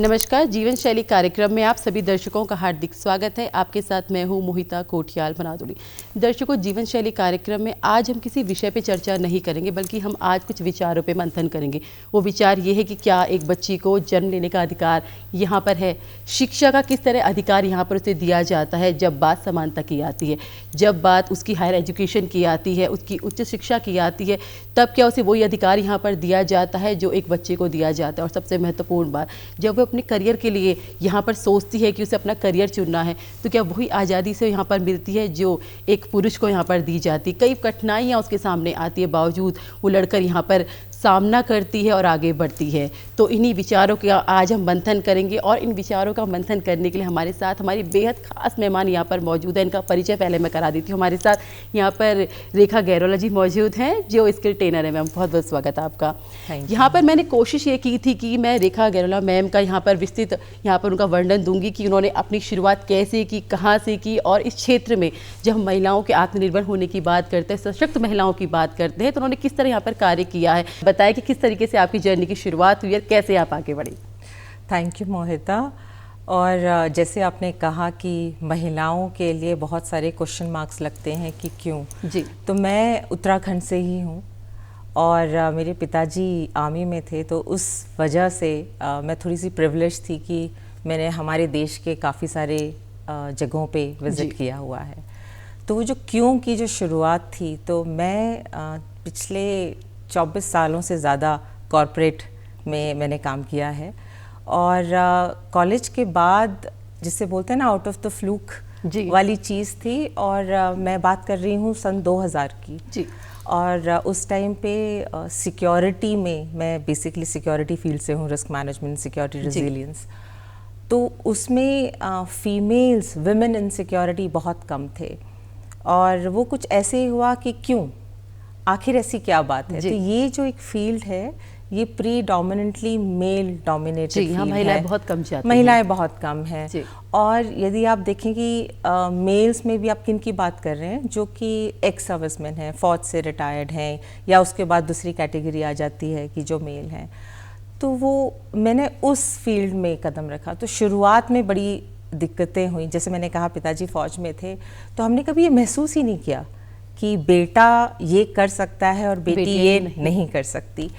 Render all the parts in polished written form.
नमस्कार, जीवन शैली कार्यक्रम में आप सभी दर्शकों का हार्दिक स्वागत है। आपके साथ मैं हूं मोहिता कोठियाल बनादुड़ी। दर्शकों, जीवन शैली कार्यक्रम में आज हम किसी विषय पे चर्चा नहीं करेंगे, बल्कि हम आज कुछ विचारों पे मंथन करेंगे। वो विचार ये है कि क्या एक बच्ची को जन्म लेने का अधिकार यहाँ पर है, शिक्षा का किस तरह अधिकार यहाँ पर उसे दिया जाता है जब बात समानता की आती है, जब बात उसकी हायर एजुकेशन की आती है, उसकी उच्च शिक्षा की आती है, तब क्या उसे वही अधिकार यहाँ पर दिया जाता है जो एक बच्चे को दिया जाता है। और सबसे महत्वपूर्ण बात, जब अपने करियर के लिए यहाँ पर सोचती है कि उसे अपना करियर चुनना है, तो क्या वही आज़ादी से यहाँ पर मिलती है जो एक पुरुष को यहाँ पर दी जाती है। कई कठिनाइयाँ उसके सामने आती है, बावजूद वो लड़कर यहाँ पर सामना करती है और आगे बढ़ती है। तो इन्हीं विचारों का आज हम मंथन करेंगे और इन विचारों का मंथन करने के लिए हमारे साथ हमारी बेहद खास मेहमान यहाँ पर मौजूद है। इनका परिचय पहले मैं करा देती हूँ। हमारे साथ यहाँ पर रेखा गैरोला जी मौजूद हैं जो स्किल ट्रेनर है। मैम, बहुत बहुत स्वागत है आपका। यहाँ पर मैंने कोशिश ये की थी कि मैं रेखा गैरोला मैम का यहाँ पर विस्तृत यहाँ पर उनका वर्णन दूंगी कि उन्होंने अपनी शुरुआत कैसे की, कहाँ से की, और इस क्षेत्र में जब हम महिलाओं के आत्मनिर्भर होने की बात करते हैं, सशक्त महिलाओं की बात करते हैं, तो उन्होंने किस तरह यहाँ पर कार्य किया है। बताया कि किस तरीके से आपकी जर्नी की शुरुआत हुई और कैसे आप आगे बढ़ी। थैंक यू मोहिता। और जैसे आपने कहा कि महिलाओं के लिए बहुत सारे क्वेश्चन मार्क्स लगते हैं कि क्यों जी, तो मैं उत्तराखंड से ही हूँ और मेरे पिताजी आर्मी में थे, तो उस वजह से मैं थोड़ी सी प्रिविलेज थी कि मैंने हमारे देश के काफ़ी सारे जगहों पे विज़िट किया हुआ है। तो वो जो क्यों की जो शुरुआत थी, तो मैं पिछले 24 सालों से ज़्यादा कॉरपोरेट में मैंने काम किया है और कॉलेज के बाद जिसे बोलते हैं ना आउट ऑफ द फ्लूक वाली चीज़ थी। और मैं बात कर रही हूँ सन 2000 की जी। और उस टाइम पे सिक्योरिटी में, मैं बेसिकली सिक्योरिटी फील्ड से हूँ, रिस्क मैनेजमेंट, सिक्योरिटी रेजिलियंस, तो उसमें फीमेल्स, विमेन इन सिक्योरिटी बहुत कम थे। और वो कुछ ऐसे ही हुआ कि क्यों, आखिर ऐसी क्या बात है। तो ये जो एक फील्ड है ये प्रीडोमिनेंटली मेल डोमिनेटेड फील्ड है। महिलाएं बहुत कम जाती हैं। महिलाएं बहुत कम हैं। और यदि आप देखें कि मेल्स में भी आप किन की बात कर रहे हैं, जो कि एक्स सर्विसमैन हैं, फौज से रिटायर्ड हैं, या उसके बाद दूसरी कैटेगरी आ जाती है कि जो मेल हैं, तो वो मैंने उस फील्ड में कदम रखा। तो शुरुआत में बड़ी दिक्कतें हुई। जैसे मैंने कहा पिताजी फौज में थे, तो हमने कभी ये महसूस ही नहीं किया कि बेटा ये कर सकता है और बेटी ये नहीं कर सकती।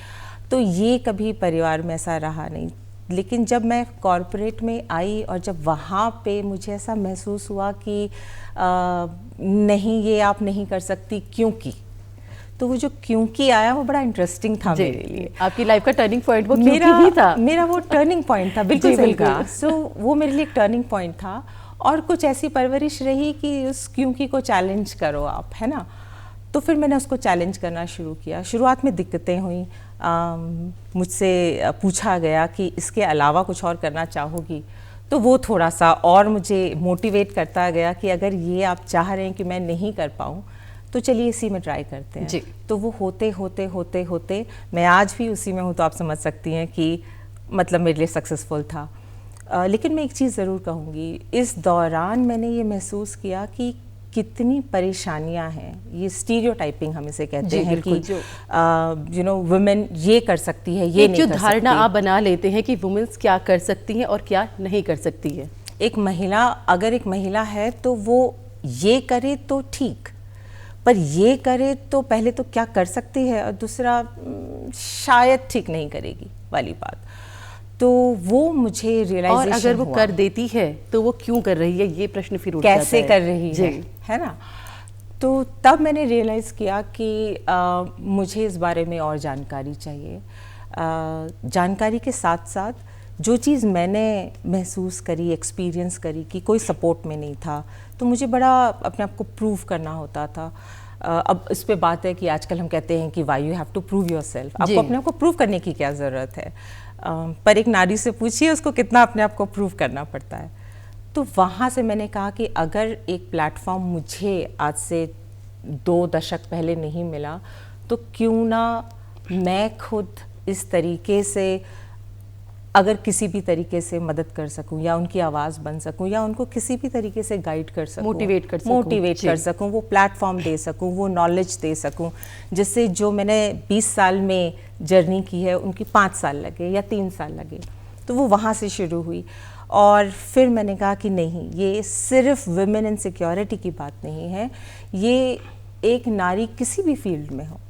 तो ये कभी परिवार में ऐसा रहा नहीं। लेकिन जब मैं कॉरपोरेट में आई और जब वहाँ पे मुझे ऐसा महसूस हुआ कि नहीं, ये आप नहीं कर सकती क्योंकि, तो वो जो क्योंकि आया वो बड़ा इंटरेस्टिंग था मेरे लिए। आपकी लाइफ का टर्निंग पॉइंट वो क्योंकि ही था। मेरा वो टर्निंग पॉइंट था, बिल्कुल सही कहा। सो वो मेरे लिए एक टर्निंग पॉइंट था। और कुछ ऐसी परवरिश रही कि उस क्योंकि को चैलेंज करो आप, है ना। तो फिर मैंने उसको चैलेंज करना शुरू किया। शुरुआत में दिक्कतें हुई, मुझसे पूछा गया कि इसके अलावा कुछ और करना चाहोगी, तो वो थोड़ा सा और मुझे मोटिवेट करता गया कि अगर ये आप चाह रहे हैं कि मैं नहीं कर पाऊँ तो चलिए इसी में ट्राई करते हैं। तो वो होते होते होते होते मैं आज भी उसी में हूँ, तो आप समझ सकती हैं कि मतलब मेरे लिए सक्सेसफुल था। लेकिन मैं एक चीज़ ज़रूर कहूँगी, इस दौरान मैंने ये महसूस किया कि कितनी परेशानियां हैं। ये स्टीरियोटाइपिंग हम इसे कहते हैं कि यू नो वुमेन ये कर सकती है, ये नहीं कर सकती। जो धारणा आप बना लेते हैं कि वुमेन्स क्या कर सकती हैं और क्या नहीं कर सकती है। एक महिला, अगर एक महिला है तो वो ये करे तो ठीक, पर ये करे तो पहले तो क्या कर सकती है और दूसरा शायद ठीक नहीं करेगी वाली बात। तो वो मुझे रियलाइजेशन हुआ। और अगर वो कर देती है तो वो क्यों कर रही है, ये प्रश्न फिर उठ जाता है। कैसे कर रही है ना। तो तब मैंने रियलाइज़ किया कि मुझे इस बारे में और जानकारी चाहिए। जानकारी के साथ साथ जो चीज़ मैंने महसूस करी, एक्सपीरियंस करी कि कोई सपोर्ट में नहीं था, तो मुझे बड़ा अपने आप को प्रूव करना होता था। अब इस पे बात है कि आजकल हम कहते हैं कि why you have to prove yourself. आपको अपने आप को प्रूव करने की क्या ज़रूरत है। पर एक नारी से पूछिए उसको कितना अपने आप को प्रूव करना पड़ता है। तो वहाँ से मैंने कहा कि अगर एक प्लेटफॉर्म मुझे आज से 2 दशक पहले नहीं मिला, तो क्यों ना मैं खुद इस तरीके से अगर किसी भी तरीके से मदद कर सकूं या उनकी आवाज़ बन सकूं या उनको किसी भी तरीके से गाइड कर सकूं, मोटिवेट कर सकूं, वो प्लेटफॉर्म दे सकूं, वो नॉलेज दे सकूं, जिससे जो मैंने 20 साल में जर्नी की है उनकी 5 साल लगे या 3 साल लगे। तो वो वहाँ से शुरू हुई। और फिर मैंने कहा कि नहीं, ये सिर्फ वुमेन इन सिक्योरिटी की बात नहीं है, ये एक नारी किसी भी फील्ड में हो,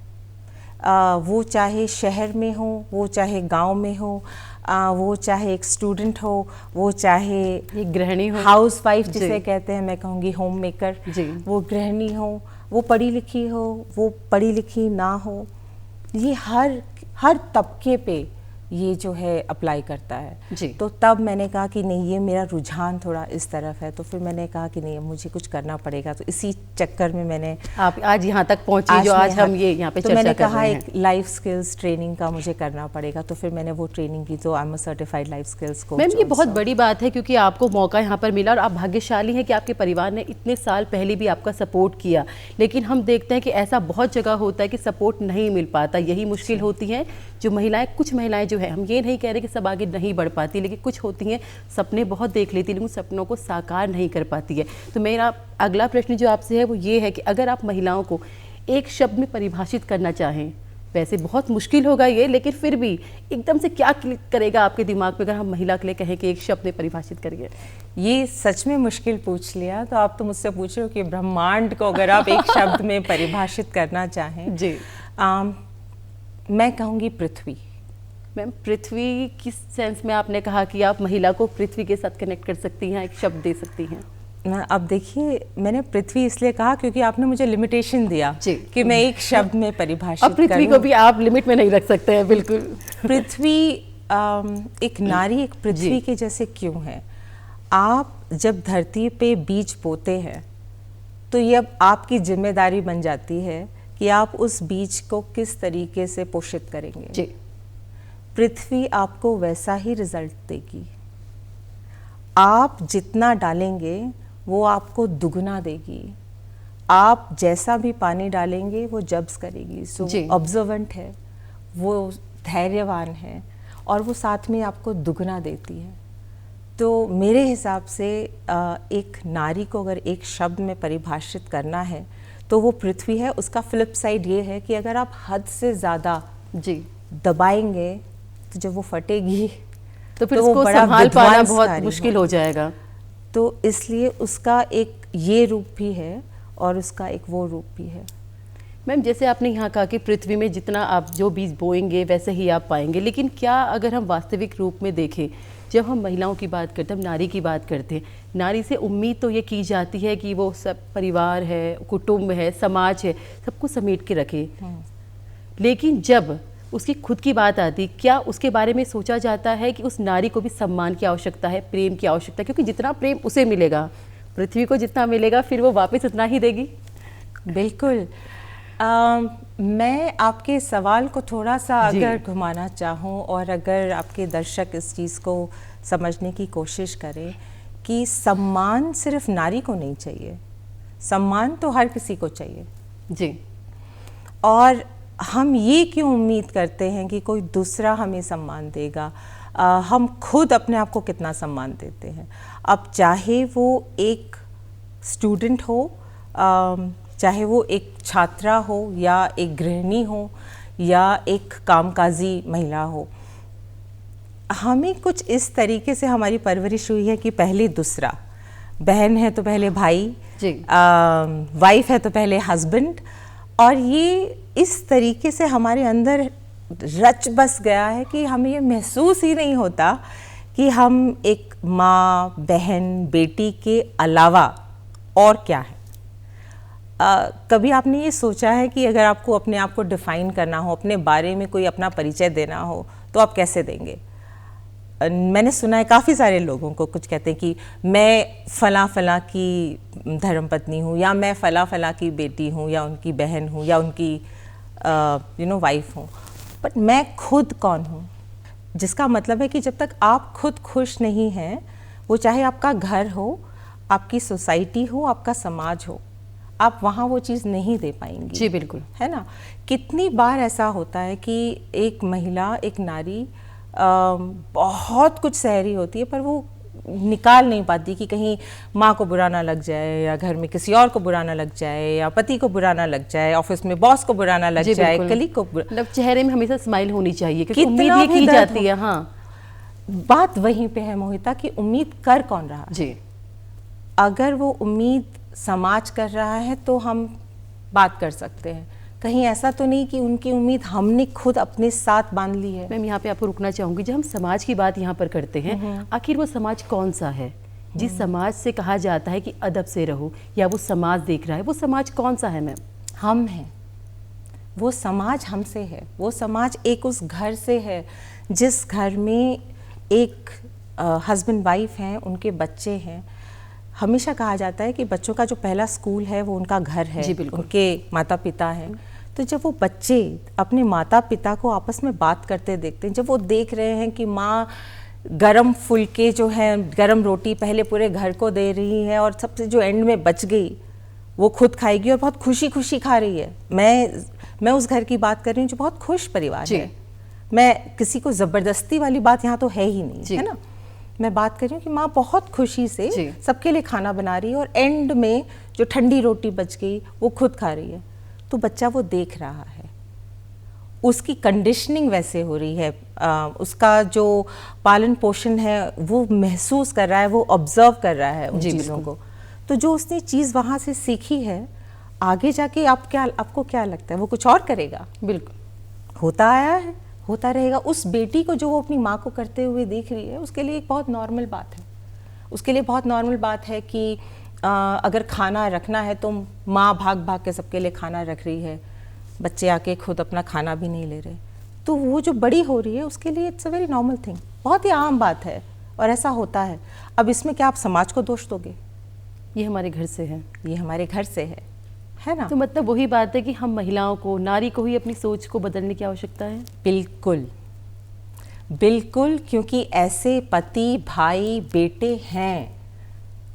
वो चाहे शहर में हो, वो चाहे गांव में हो, वो चाहे एक स्टूडेंट हो, वो चाहे एक गृहिणी हो, हाउस वाइफ जिसे कहते हैं, मैं कहूँगी होम मेकर, वो गृहिणी हो, वो पढ़ी लिखी हो, वो पढ़ी लिखी ना हो, ये हर तबके पे ये जो है अप्लाई करता है जी। तो तब मैंने कहा कि नहीं, ये मेरा रुझान थोड़ा इस तरफ है, तो फिर मैंने कहा कि नहीं, मुझे कुछ करना पड़ेगा। तो इसी चक्कर में मैंने आप आज यहाँ तक पहुँची जो आज हम ये यहाँ पे तो चर्चा मैंने कर कहा रहे हैं। एक लाइफ स्किल्स ट्रेनिंग का मुझे करना पड़ेगा, तो फिर मैंने वो ट्रेनिंग की, तो I am a certified life skills coach. Ma'am ये बहुत बड़ी बात है क्योंकि आपको मौका यहाँ पर मिला और आप भाग्यशाली हैं कि आपके परिवार ने इतने साल पहले भी आपका सपोर्ट किया। लेकिन हम देखते हैं कि ऐसा बहुत जगह होता है कि सपोर्ट नहीं मिल पाता, यही मुश्किल होती है जो महिलाएं, कुछ महिलाएं जो है, हम ये नहीं कह रहे कि सब आगे नहीं बढ़ पाती, लेकिन कुछ होती हैं सपने बहुत देख लेती लेकिन सपनों को साकार नहीं कर पाती है। तो मेरा अगला प्रश्न जो आपसे है वो ये है कि अगर आप महिलाओं को एक शब्द में परिभाषित करना चाहें, वैसे बहुत मुश्किल होगा ये, लेकिन फिर भी एकदम से क्या क्लिक करेगा आपके दिमाग में अगर हम महिला के लिए कहें कि एक शब्द में परिभाषित करिए? ये सच में मुश्किल पूछ लिया। तो आप तो मुझसे पूछ रहे हो कि ब्रह्मांड को अगर आप एक शब्द में परिभाषित करना चाहें जी, मैं कहूँगी पृथ्वी। मैम पृथ्वी किस सेंस में आपने कहा कि आप महिला को पृथ्वी के साथ कनेक्ट कर सकती हैं, एक शब्द दे सकती हैं? अब देखिए, मैंने पृथ्वी इसलिए कहा क्योंकि आपने मुझे लिमिटेशन दिया कि मैं एक शब्द में परिभाषित अब पृथ्वी को भी आप लिमिट में नहीं रख सकते हैं। बिल्कुल। पृथ्वी एक नारी एक पृथ्वी के जैसे क्यों है? आप जब धरती पे बीज बोते हैं तो ये अब आपकी जिम्मेदारी बन जाती है कि आप उस बीज को किस तरीके से पोषित करेंगे। जी। पृथ्वी आपको वैसा ही रिजल्ट देगी। आप जितना डालेंगे वो आपको दुगना देगी। आप जैसा भी पानी डालेंगे वो जब्स करेगी। सो ऑब्जर्वेंट है, वो धैर्यवान है और वो साथ में आपको दुगना देती है। तो मेरे हिसाब से एक नारी को अगर एक शब्द में परिभाषित करना है तो वो पृथ्वी है। उसका फ्लिप साइड ये है कि अगर आप हद से ज़्यादा दबाएंगे तो जब वो फटेगी तो फिर उसको संभाल पाना बहुत मुश्किल हो जाएगा। तो इसलिए उसका एक ये रूप भी है और उसका एक वो रूप भी है। मैम जैसे आपने यहाँ कहा कि पृथ्वी में जितना आप जो बीज बोएंगे वैसे ही आप पाएंगे, लेकिन क्या अगर हम वास्तविक रूप में देखें, जब हम महिलाओं की बात करते हैं, हम नारी की बात करते हैं, नारी से उम्मीद तो ये की जाती है कि वो सब परिवार है, कुटुंब है, समाज है, सबको समेट के रखे। लेकिन जब उसकी खुद की बात आती, क्या उसके बारे में सोचा जाता है कि उस नारी को भी सम्मान की आवश्यकता है, प्रेम की आवश्यकता है? क्योंकि जितना प्रेम उसे मिलेगा, पृथ्वी को जितना मिलेगा, फिर वो वापस उतना ही देगी। बिल्कुल। मैं आपके सवाल को थोड़ा सा अगर घुमाना चाहूँ और अगर आपके दर्शक इस चीज़ को समझने की कोशिश करें कि सम्मान सिर्फ नारी को नहीं चाहिए, सम्मान तो हर किसी को चाहिए। जी। और हम ये क्यों उम्मीद करते हैं कि कोई दूसरा हमें सम्मान देगा? हम खुद अपने आप को कितना सम्मान देते हैं? अब चाहे वो एक स्टूडेंट हो, चाहे वो एक छात्रा हो या एक गृहिणी हो या एक कामकाजी महिला हो, हमें कुछ इस तरीके से हमारी परवरिश हुई है कि पहले दूसरा, बहन है तो पहले भाई, वाइफ है तो पहले हस्बैंड, और ये इस तरीके से हमारे अंदर रच बस गया है कि हमें ये महसूस ही नहीं होता कि हम एक माँ, बहन, बेटी के अलावा और क्या है। कभी आपने ये सोचा है कि अगर आपको अपने आप को डिफ़ाइन करना हो, अपने बारे में कोई अपना परिचय देना हो, तो आप कैसे देंगे? मैंने सुना है काफ़ी सारे लोगों को, कुछ कहते हैं कि मैं फ़ला फ़ला की धर्मपत्नी हूँ, या मैं फ़ला फ़ला की बेटी हूँ, या उनकी बहन हूँ, या उनकी वाइफ हूँ। बट मैं खुद कौन हूँ? जिसका मतलब है कि जब तक आप खुद खुश नहीं हैं, वो चाहे आपका घर हो, आपकी सोसाइटी हो, आपका समाज हो, आप वहाँ वो चीज़ नहीं दे पाएंगी। जी बिल्कुल, है ना। कितनी बार ऐसा होता है कि एक महिला, एक नारी बहुत कुछ सह रही होती है पर वो निकाल नहीं पाती कि कहीं माँ को बुरा ना लग जाए, या घर में किसी और को बुरा ना लग जाए, या पति को बुरा ना लग जाए, ऑफिस में बॉस को बुरा ना लग जाए, कलीग को बुरा। मतलब चेहरे में हमेशा स्माइल होनी चाहिए क्योंकि उम्मीद ये की जाती है। हाँ, बात वहीं पे है मोहिता कि उम्मीद कर कौन रहा है। जी। अगर वो उम्मीद समाज कर रहा है तो हम बात कर सकते हैं, कहीं ऐसा तो नहीं कि उनकी उम्मीद हमने खुद अपने साथ बांध ली है। मैम यहाँ पे आपको रुकना चाहूंगी, जब हम समाज की बात यहाँ पर करते हैं, आखिर वो समाज कौन सा है? जिस समाज से कहा जाता है कि अदब से रहो, या वो समाज देख रहा है, वो समाज कौन सा है मैम? हम हैं, वो समाज हमसे है। वो समाज एक उस घर से है जिस घर में एक हस्बैंड वाइफ हैं, उनके बच्चे हैं। हमेशा कहा जाता है कि बच्चों का जो पहला स्कूल है वो उनका घर है, उनके माता पिता हैं। तो जब वो बच्चे अपने माता पिता को आपस में बात करते देखते हैं, जब वो देख रहे हैं कि माँ गरम फुलके जो है, गरम रोटी पहले पूरे घर को दे रही है और सबसे जो एंड में बच गई वो खुद खाएगी और बहुत खुशी खुशी खा रही है। मैं उस घर की बात कर रही हूँ जो बहुत खुश परिवार है। मैं किसी को ज़बरदस्ती वाली बात यहाँ तो है ही नहीं, है ना। मैं बात कर रही हूँ कि माँ बहुत खुशी से सबके लिए खाना बना रही है और एंड में जो ठंडी रोटी बच गई वो खुद खा रही है। तो बच्चा वो देख रहा है, उसकी कंडीशनिंग वैसे हो रही है, उसका जो पालन पोषण है वो महसूस कर रहा है, वो ऑब्जर्व कर रहा है उन चीज़ों को। तो जो उसने चीज़ वहाँ से सीखी है, आगे जाके आपको क्या लगता है वो कुछ और करेगा? बिल्कुल होता आया है, होता रहेगा। उस बेटी को जो वो अपनी माँ को करते हुए देख रही है, उसके लिए एक बहुत नॉर्मल बात है। उसके लिए बहुत नॉर्मल बात है कि अगर खाना रखना है तो माँ भाग भाग के सबके लिए खाना रख रही है, बच्चे आके खुद अपना खाना भी नहीं ले रहे। तो वो जो बड़ी हो रही है उसके लिए it's a very normal thing, बहुत ही आम बात है और ऐसा होता है। अब इसमें क्या आप समाज को दोष दोगे? ये हमारे घर से है, ये हमारे घर से है ना। तो मतलब वही बात है कि हम महिलाओं को, नारी को ही अपनी सोच को बदलने की आवश्यकता है। बिल्कुल बिल्कुल, क्योंकि ऐसे पति भाई बेटे हैं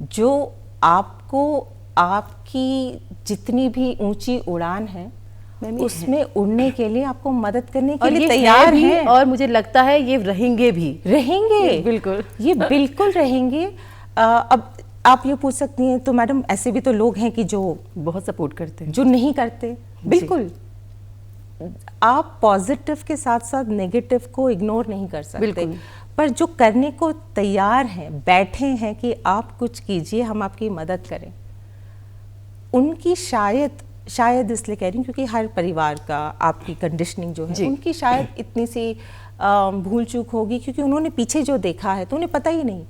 जो आपको आपकी जितनी भी ऊंची उड़ान है उसमें उड़ने के लिए आपको मदद करने के लिए तैयार हैं। और मुझे लगता है ये रहेंगे भी, रहेंगे बिल्कुल, ये बिल्कुल रहेंगे। अब आप ये पूछ सकती हैं तो मैडम ऐसे भी तो लोग हैं कि जो बहुत सपोर्ट करते हैं, जो नहीं करते। बिल्कुल, आप पॉजिटिव के साथ साथ नेगेटिव को इग्नोर नहीं कर सकते, पर जो करने को तैयार हैं, बैठे हैं कि आप कुछ कीजिए, हम आपकी मदद करें, उनकी शायद इसलिए कह रही हूँ क्योंकि हर परिवार का आपकी कंडीशनिंग जो है उनकी शायद इतनी सी भूल चूक होगी, क्योंकि उन्होंने पीछे जो देखा है तो उन्हें पता ही नहीं।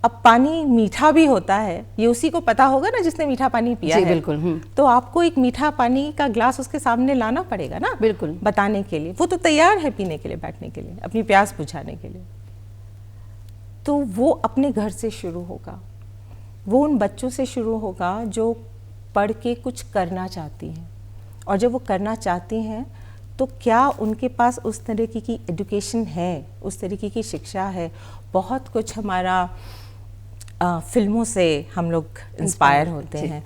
अब पानी मीठा भी होता है, ये उसी को पता होगा ना जिसने मीठा पानी पिया है। बिल्कुल। तो आपको एक मीठा पानी का ग्लास उसके सामने लाना पड़ेगा ना, बिल्कुल, बताने के लिए। वो तो तैयार है पीने के लिए, बैठने के लिए, अपनी प्यास बुझाने के लिए। तो वो अपने घर से शुरू होगा, वो उन बच्चों से शुरू होगा जो पढ़ के कुछ करना चाहती हैं, और जब वो करना चाहती हैं तो क्या उनके पास उस तरीके की एजुकेशन है, उस तरीके की शिक्षा है। बहुत कुछ हमारा फिल्मों से हम लोग इंस्पायर होते हैं,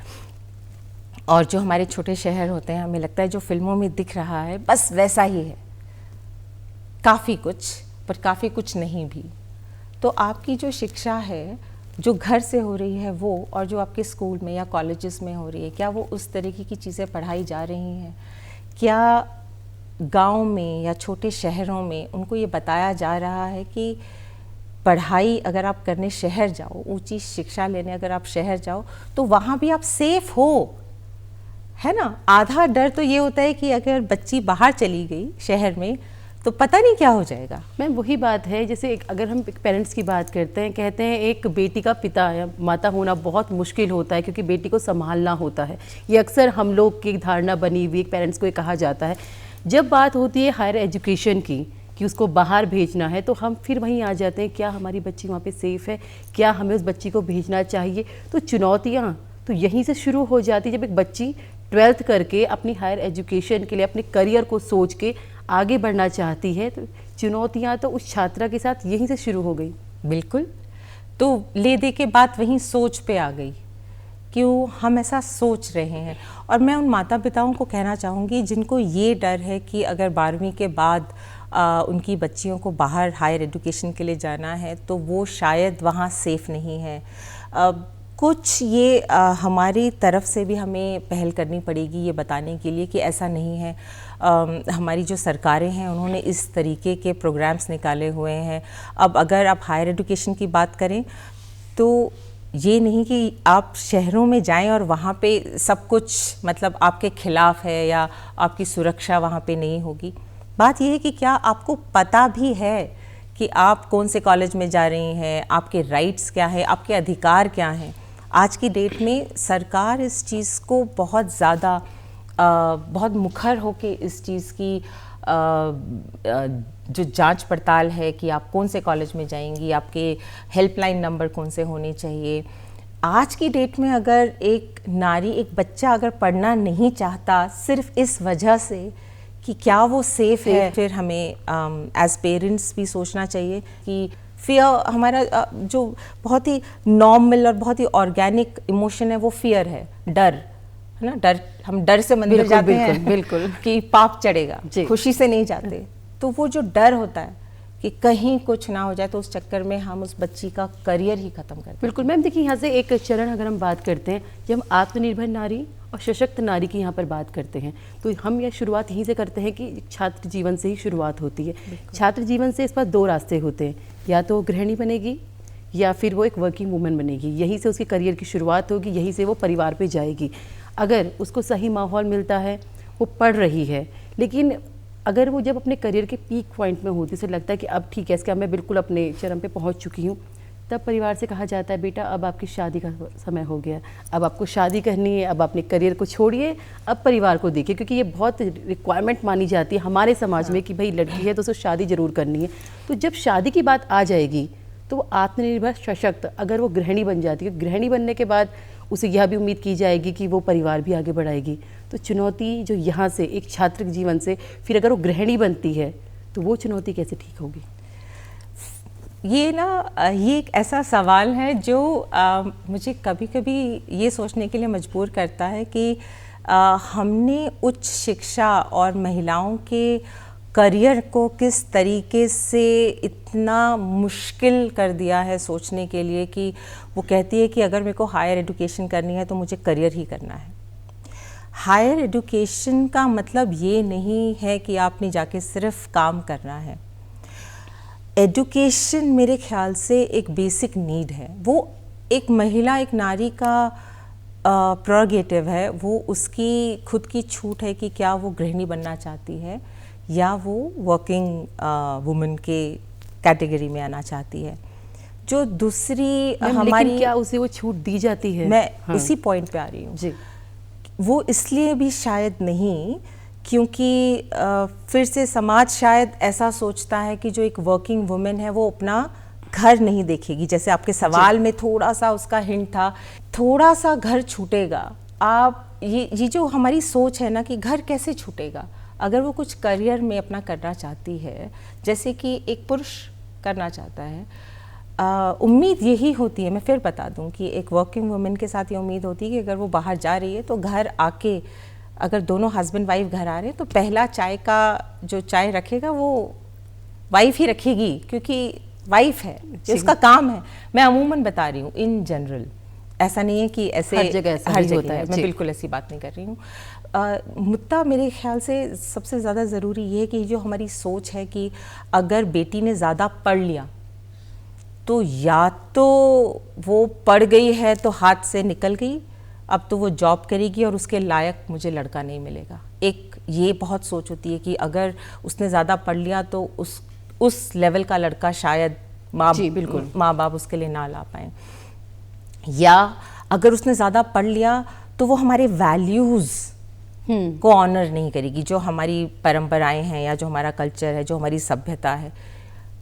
और जो हमारे छोटे शहर होते हैं हमें लगता है जो फिल्मों में दिख रहा है बस वैसा ही है, काफ़ी कुछ, पर काफ़ी कुछ नहीं भी। तो आपकी जो शिक्षा है जो घर से हो रही है वो, और जो आपके स्कूल में या कॉलेजेस में हो रही है, क्या वो उस तरीके की चीज़ें पढ़ाई जा रही हैं? क्या गांव में या छोटे शहरों में उनको ये बताया जा रहा है कि पढ़ाई अगर आप करने शहर जाओ, ऊंची शिक्षा लेने अगर आप शहर जाओ तो वहाँ भी आप सेफ हो, है ना। आधा डर तो ये होता है कि अगर बच्ची बाहर चली गई शहर में तो पता नहीं क्या हो जाएगा। मैम वही बात है, जैसे अगर हम पेरेंट्स की बात करते हैं, कहते हैं एक बेटी का पिता या माता होना बहुत मुश्किल होता है क्योंकि बेटी को संभालना होता है। ये अक्सर हम लोग की धारणा बनी हुई, पेरेंट्स को ये कहा जाता है। जब बात होती है हायर एजुकेशन की कि उसको बाहर भेजना है, तो हम फिर वहीं आ जाते हैं, क्या हमारी बच्ची वहाँ पे सेफ़ है, क्या हमें उस बच्ची को भेजना चाहिए। तो चुनौतियाँ तो यहीं से शुरू हो जाती है। जब एक बच्ची 12th करके अपनी हायर एजुकेशन के लिए अपने करियर को सोच के आगे बढ़ना चाहती है, तो चुनौतियाँ तो उस छात्रा के साथ यहीं से शुरू हो गई। बिल्कुल, तो ले दे के बात वहीं सोच पे आ गई, क्यों हम ऐसा सोच रहे हैं। और मैं उन माता पिताओं को कहना चाहूँगी जिनको ये डर है कि अगर 12वीं के बाद उनकी बच्चियों को बाहर हायर एजुकेशन के लिए जाना है तो वो शायद वहाँ सेफ़ नहीं है। कुछ ये हमारी तरफ से भी हमें पहल करनी पड़ेगी ये बताने के लिए कि ऐसा नहीं है। हमारी जो सरकारें हैं उन्होंने इस तरीके के प्रोग्राम्स निकाले हुए हैं। अब अगर आप हायर एजुकेशन की बात करें तो ये नहीं कि आप शहरों में जाएं और वहाँ पे सब कुछ मतलब आपके खिलाफ है या आपकी सुरक्षा वहाँ पे नहीं होगी। बात ये है कि क्या आपको पता भी है कि आप कौन से कॉलेज में जा रही हैं, आपके राइट्स क्या हैं, आपके अधिकार क्या हैं। आज की डेट में सरकार इस चीज़ को बहुत ज़्यादा बहुत मुखर होके इस चीज़ की जो जांच पड़ताल है कि आप कौन से कॉलेज में जाएंगी, आपके हेल्पलाइन नंबर कौन से होने चाहिए। आज की डेट में अगर एक नारी, एक बच्चा अगर पढ़ना नहीं चाहता सिर्फ इस वजह से कि क्या वो सेफ है, फिर हमें एज पेरेंट्स भी सोचना चाहिए कि फियर हमारा जो बहुत ही नॉर्मल और बहुत ही ऑर्गेनिक इमोशन है वो फियर है, डर है ना। डर, हम डर से मंदिर जाते हैं बिल्कुल कि पाप चढ़ेगा, खुशी से नहीं जाते। तो वो जो डर होता है कि कहीं कुछ ना हो जाए तो उस चक्कर में हम उस बच्ची का करियर ही खत्म कर दें। बिल्कुल मैम, देखिए यहाँ से एक चरण अगर हम बात करते हैं, जब हम आत्मनिर्भर नारी और सशक्त नारी की यहाँ पर बात करते हैं तो हम यह शुरुआत यहीं से करते हैं कि छात्र जीवन से ही शुरुआत होती है। छात्र जीवन से इस पर दो रास्ते होते हैं, या तो गृहिणी बनेगी या फिर वो एक वर्किंग वूमन बनेगी। यहीं से उसके करियर की शुरुआत होगी, यहीं से वो परिवार पे जाएगी। अगर उसको सही माहौल मिलता है, वो पढ़ रही है, लेकिन अगर वो जब अपने करियर के पीक पॉइंट में होती, से लगता है कि अब ठीक है, इसका मैं बिल्कुल अपने चरम पे पहुंच चुकी हूँ, तब परिवार से कहा जाता है बेटा अब आपकी शादी का समय हो गया, अब आपको शादी करनी है, अब अपने करियर को छोड़िए, अब परिवार को देखिए। क्योंकि ये बहुत रिक्वायरमेंट मानी जाती है हमारे समाज में कि भाई लड़की है तो उसको शादी ज़रूर करनी है। तो जब शादी की बात आ जाएगी तो वो आत्मनिर्भर सशक्त अगर वो गृहिणी बन जाती है, गृहिणी बनने के बाद उसे यह भी उम्मीद की जाएगी कि वो परिवार भी आगे बढ़ाएगी। तो चुनौती जो यहाँ से एक छात्र जीवन से फिर अगर वो गृहिणी बनती है तो वो चुनौती कैसे ठीक होगी? ये एक ऐसा सवाल है जो मुझे कभी कभी ये सोचने के लिए मजबूर करता है कि हमने उच्च शिक्षा और महिलाओं के करियर को किस तरीके से इतना मुश्किल कर दिया है सोचने के लिए कि वो कहती है कि अगर मेरे को हायर एजुकेशन करनी है तो मुझे करियर ही करना है। हायर एजुकेशन का मतलब ये नहीं है कि आपने जाके सिर्फ काम करना है। एजुकेशन मेरे ख्याल से एक बेसिक नीड है, वो एक महिला, एक नारी का प्रोगेटिव है, वो उसकी खुद की छूट है कि क्या वो गृहिणी बनना चाहती है या वो वर्किंग वुमन के कैटेगरी में आना चाहती है। जो दूसरी हमारी, लेकिन क्या उसे वो छूट दी जाती है? मैं उसी पॉइंट पे आ रही हूँ। वो इसलिए भी शायद नहीं क्योंकि फिर से समाज शायद ऐसा सोचता है कि जो एक वर्किंग वुमेन है वो अपना घर नहीं देखेगी। जैसे आपके सवाल में थोड़ा सा उसका हिंट था, थोड़ा सा घर छूटेगा। आप ये जो हमारी सोच है ना कि घर कैसे छूटेगा, अगर वो कुछ करियर में अपना करना चाहती है, जैसे कि एक पुरुष करना चाहता है, उम्मीद यही होती है, मैं फिर बता दूं कि एक वर्किंग वुमेन के साथ ये उम्मीद होती है कि अगर वो बाहर जा रही है तो घर आके अगर दोनों हस्बैंड वाइफ घर आ रहे हैं तो पहला चाय का जो चाय रखेगा वो वाइफ ही रखेगी क्योंकि वाइफ है, ये उसका काम है। मैं अमूमन बता रही हूँ, इन जनरल, ऐसा नहीं है कि ऐसे हर जगह होता है। मैं बिल्कुल ऐसी बात नहीं कर रही हूँ। मुद्दा मेरे ख्याल से सबसे ज़्यादा ज़रूरी ये है कि जो हमारी सोच है कि अगर बेटी ने ज़्यादा पढ़ लिया तो या तो वो पढ़ गई है तो हाथ से निकल गई, अब तो वो जॉब करेगी और उसके लायक मुझे लड़का नहीं मिलेगा। एक ये बहुत सोच होती है कि अगर उसने ज़्यादा पढ़ लिया तो उस लेवल का लड़का शायद माँ बाप उसके लिए ना ला पाएँ, या अगर उसने ज़्यादा पढ़ लिया तो वो हमारे वैल्यूज़ को ऑनर नहीं करेगी, जो हमारी परंपराएं हैं या जो हमारा कल्चर है, जो हमारी सभ्यता है।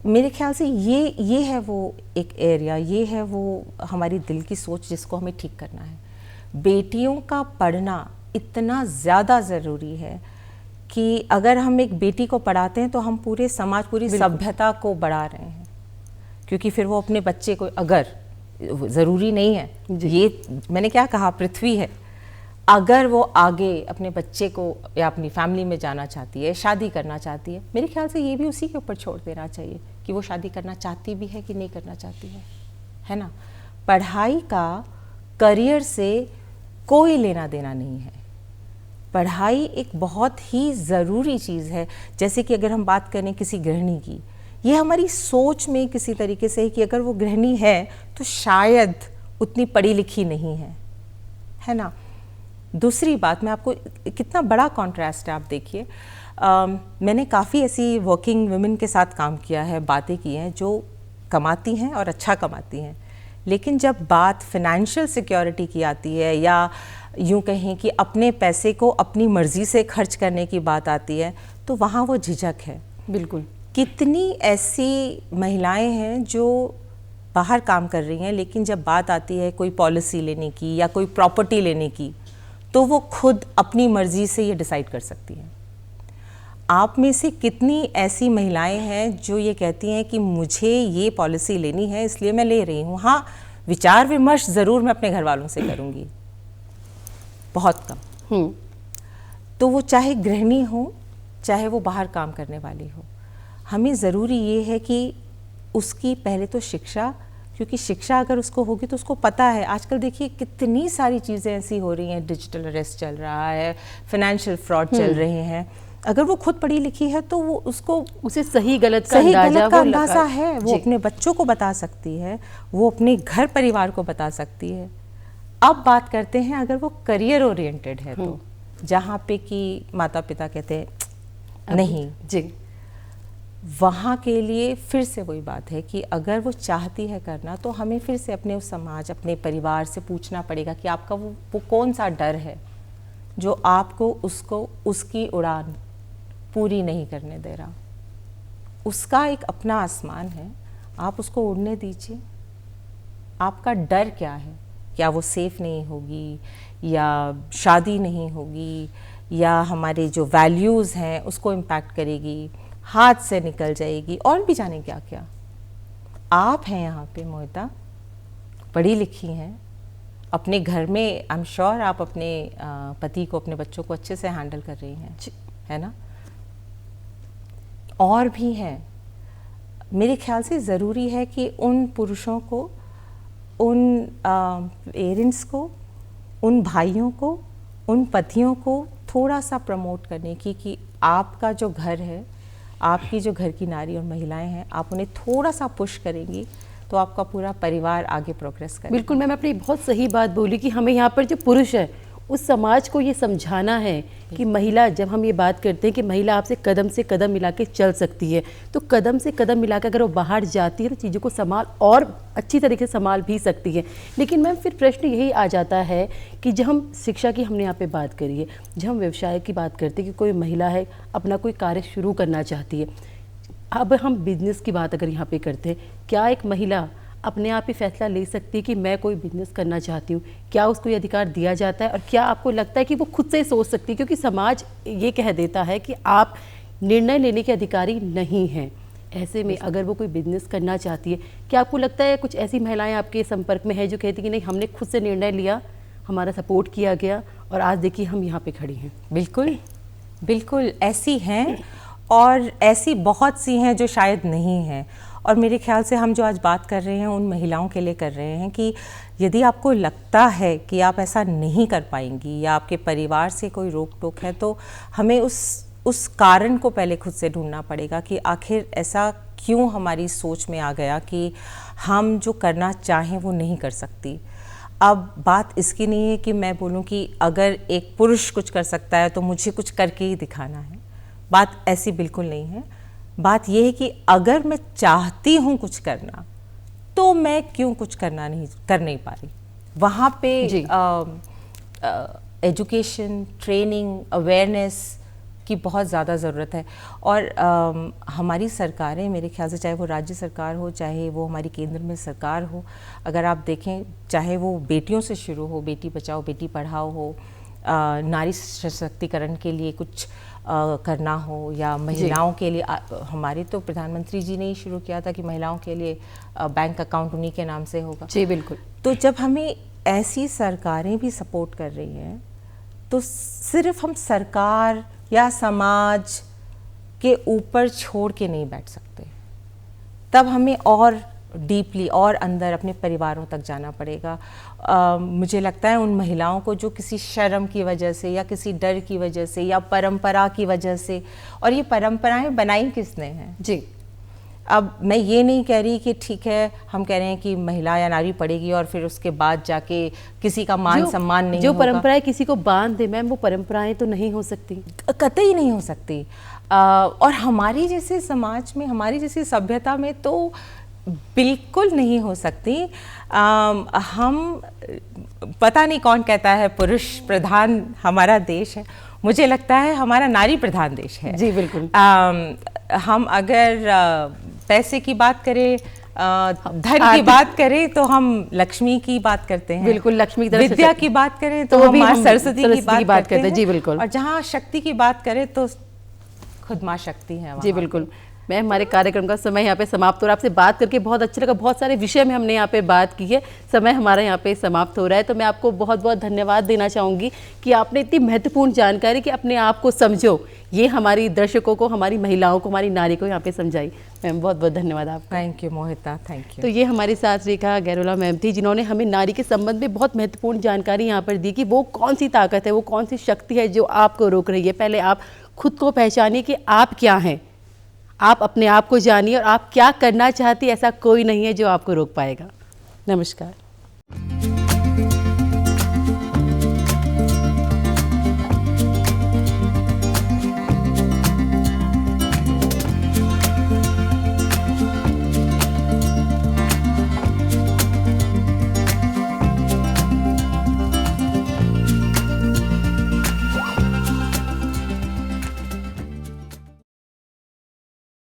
मेरे ख्याल से ये है वो एक एरिया, ये है वो हमारी दिल की सोच जिसको हमें ठीक करना है। बेटियों का पढ़ना इतना ज़्यादा ज़रूरी है कि अगर हम एक बेटी को पढ़ाते हैं तो हम पूरे समाज, पूरी सभ्यता को बढ़ा रहे हैं, क्योंकि फिर वो अपने बच्चे को, अगर ज़रूरी नहीं है, ये मैंने क्या कहा, पृथ्वी है, अगर वो आगे अपने बच्चे को या अपनी फैमिली में जाना चाहती है, शादी करना चाहती है, मेरे ख्याल से ये भी उसी के ऊपर छोड़ देना चाहिए कि वो शादी करना चाहती भी है कि नहीं करना चाहती है ना। पढ़ाई का करियर से कोई लेना देना नहीं है। पढ़ाई एक बहुत ही ज़रूरी चीज़ है। जैसे कि अगर हम बात करें किसी गृहिणी की, ये हमारी सोच में किसी तरीके से है कि अगर वो गृहिणी है तो शायद उतनी पढ़ी लिखी नहीं है ना। दूसरी बात, मैं आपको, कितना बड़ा कॉन्ट्रास्ट है, आप देखिए, मैंने काफ़ी ऐसी वर्किंग वुमेन के साथ काम किया है, बातें की हैं जो कमाती हैं और अच्छा कमाती हैं, लेकिन जब बात फाइनेंशियल सिक्योरिटी की आती है या यूँ कहें कि अपने पैसे को अपनी मर्ज़ी से खर्च करने की बात आती है, तो वहाँ वो झिझक है। बिल्कुल। कितनी ऐसी महिलाएं हैं जो बाहर काम कर रही हैं, लेकिन जब बात आती है कोई पॉलिसी लेने की या कोई प्रॉपर्टी लेने की, तो वो खुद अपनी मर्ज़ी से ये डिसाइड कर सकती हैं। आप में से कितनी ऐसी महिलाएं हैं जो ये कहती हैं कि मुझे ये पॉलिसी लेनी है इसलिए मैं ले रही हूँ। हाँ, विचार विमर्श ज़रूर मैं अपने घर वालों से करूँगी, बहुत कम। तो वो चाहे गृहिणी हो, चाहे वो बाहर काम करने वाली हो, हमें ज़रूरी ये है कि उसकी पहले तो शिक्षा, क्योंकि शिक्षा अगर उसको होगी तो उसको पता है। आजकल देखिए कितनी सारी चीज़ें ऐसी हो रही हैं, डिजिटल अरेस्ट चल रहा है, फाइनेंशियल फ्रॉड चल रहे हैं। अगर वो खुद पढ़ी लिखी है तो वो उसे सही गलत का अंदाजा है, वो अपने बच्चों को बता सकती है, वो अपने घर परिवार को बता सकती है। अब बात करते हैं अगर वो करियर ओरिएंटेड है तो, जहाँ पे कि माता पिता कहते हैं नहीं जी, वहाँ के लिए फिर से वही बात है कि अगर वो चाहती है करना, तो हमें फिर से अपने उस समाज, अपने परिवार से पूछना पड़ेगा कि आपका वो कौन सा डर है जो आपको उसकी उड़ान पूरी नहीं करने दे रहा। उसका एक अपना आसमान है, आप उसको उड़ने दीजिए। आपका डर क्या है? क्या वो सेफ नहीं होगी, या शादी नहीं होगी, या हमारे जो वैल्यूज़ हैं उसको इम्पैक्ट करेगी, हाथ से निकल जाएगी, और भी जाने क्या क्या। आप हैं यहाँ पे मोहिता, पढ़ी लिखी हैं, अपने घर में आई एम श्योर आप अपने पति को, अपने बच्चों को अच्छे से हैंडल कर रही हैं, है ना। और भी हैं। मेरे ख्याल से ज़रूरी है कि उन पुरुषों को, उन पेरेंट्स को, उन भाइयों को, उन पतियों को थोड़ा सा प्रमोट करने की कि आपका जो घर है, आपकी जो घर की नारी और महिलाएं हैं, आप उन्हें थोड़ा सा पुश करेंगी तो आपका पूरा परिवार आगे प्रोग्रेस करेगा। बिल्कुल मैम, आपने बहुत सही बात बोली कि हमें यहाँ पर जो पुरुष है उस समाज को ये समझाना है कि महिला, जब हम ये बात करते हैं कि महिला आपसे कदम से कदम मिला के चल सकती है, तो कदम से कदम मिला कर अगर वो बाहर जाती है तो चीज़ों को संभाल और अच्छी तरीके से संभाल भी सकती है। लेकिन मैम फिर प्रश्न यही आ जाता है कि जब हम शिक्षा की, हमने यहाँ पे बात करी है, जब हम व्यवसाय की बात करते हैं कि कोई महिला है अपना कोई कार्य शुरू करना चाहती है, अब हम बिजनेस की बात अगर यहाँ पे करते हैं, क्या एक महिला अपने आप ही फैसला ले सकती है कि मैं कोई बिजनेस करना चाहती हूँ? क्या उसको ये अधिकार दिया जाता है, और क्या आपको लगता है कि वो खुद से ही सोच सकती है? क्योंकि समाज ये कह देता है कि आप निर्णय लेने के अधिकारी नहीं हैं। ऐसे में अगर वो कोई बिजनेस करना चाहती है, क्या आपको लगता है कुछ ऐसी महिलाएं आपके संपर्क में है जो कहती कि नहीं, हमने खुद से निर्णय लिया, हमारा सपोर्ट किया गया और आज देखिए हम यहाँ पे खड़ी हैं? बिल्कुल बिल्कुल ऐसी हैं, और ऐसी बहुत सी हैं जो शायद नहीं हैं। और मेरे ख्याल से हम जो आज बात कर रहे हैं उन महिलाओं के लिए कर रहे हैं कि यदि आपको लगता है कि आप ऐसा नहीं कर पाएंगी या आपके परिवार से कोई रोक टोक है, तो हमें उस कारण को पहले खुद से ढूंढना पड़ेगा कि आखिर ऐसा क्यों हमारी सोच में आ गया कि हम जो करना चाहें वो नहीं कर सकती। अब बात इसकी नहीं है कि मैं बोलूं कि अगर एक पुरुष कुछ कर सकता है तो मुझे कुछ करके ही दिखाना है, बात ऐसी बिल्कुल नहीं है। बात यह है कि अगर मैं चाहती हूँ कुछ करना, तो मैं क्यों कुछ कर नहीं पा रही। वहाँ पे एजुकेशन, ट्रेनिंग, अवेयरनेस की बहुत ज़्यादा ज़रूरत है। और हमारी सरकारें, मेरे ख्याल से चाहे वो राज्य सरकार हो, चाहे वो हमारी केंद्र में सरकार हो, अगर आप देखें, चाहे वो बेटियों से शुरू हो, बेटी बचाओ बेटी पढ़ाओ हो, नारी सशक्तिकरण के लिए कुछ करना हो, या महिलाओं के लिए, हमारे तो प्रधानमंत्री जी ने ही शुरू किया था कि महिलाओं के लिए बैंक अकाउंट उन्हीं के नाम से होगा। जी बिल्कुल। तो जब हमें ऐसी सरकारें भी सपोर्ट कर रही हैं, तो सिर्फ हम सरकार या समाज के ऊपर छोड़ के नहीं बैठ सकते। तब हमें और डीपली और अंदर अपने परिवारों तक जाना पड़ेगा। मुझे लगता है उन महिलाओं को जो किसी शर्म की वजह से या किसी डर की वजह से या परंपरा की वजह से, और ये परंपराएं बनाई किसने हैं जी। अब मैं ये नहीं कह रही कि ठीक है हम कह रहे हैं कि महिला या नारी पढ़ेगी और फिर उसके बाद जाके किसी का मान सम्मान नहीं जो होगा। परंपराएं किसी को बांध दे मैम, वो परंपराएं तो नहीं हो सकती, कतई नहीं हो सकती। और हमारी जैसे समाज में, हमारी जैसी सभ्यता में तो बिल्कुल नहीं हो सकती। हम, पता नहीं कौन कहता है पुरुष प्रधान हमारा देश है, मुझे लगता है हमारा नारी प्रधान देश है। जी बिल्कुल। हम अगर पैसे की बात करें, धन की बात करें तो हम लक्ष्मी की बात करते हैं। बिल्कुल, लक्ष्मी की विद्या की बात करें तो हम माँ सरस्वती की बात करते हैं। जी बिल्कुल। और जहाँ शक्ति की बात करें तो खुद माँ शक्ति है। जी बिल्कुल। मैम, हमारे कार्यक्रम का समय यहाँ पे समाप्त हो रहा है। आपसे बात करके बहुत अच्छा लगा, बहुत सारे विषय में हमने यहाँ पे बात की है। समय हमारा यहाँ पे समाप्त हो रहा है, तो मैं आपको बहुत बहुत धन्यवाद देना चाहूँगी कि आपने इतनी महत्वपूर्ण जानकारी कि अपने आप को समझो, ये हमारी दर्शकों को, हमारी महिलाओं को, हमारी नारी को यहाँ पे समझाई। मैम बहुत बहुत धन्यवाद आपका। Thank you Mohita, thank you. तो ये हमारे साथ रेखा गैरोला मैम थी, जिन्होंने हमें नारी के संबंध में बहुत महत्वपूर्ण जानकारी यहाँ पर दी कि वो कौन सी ताकत है, वो कौन सी शक्ति है जो आपको रोक रही है। पहले आप खुद को पहचानिए कि आप क्या हैं, आप अपने आप को जानिए और आप क्या करना चाहती हैं, ऐसा कोई नहीं है जो आपको रोक पाएगा। नमस्कार।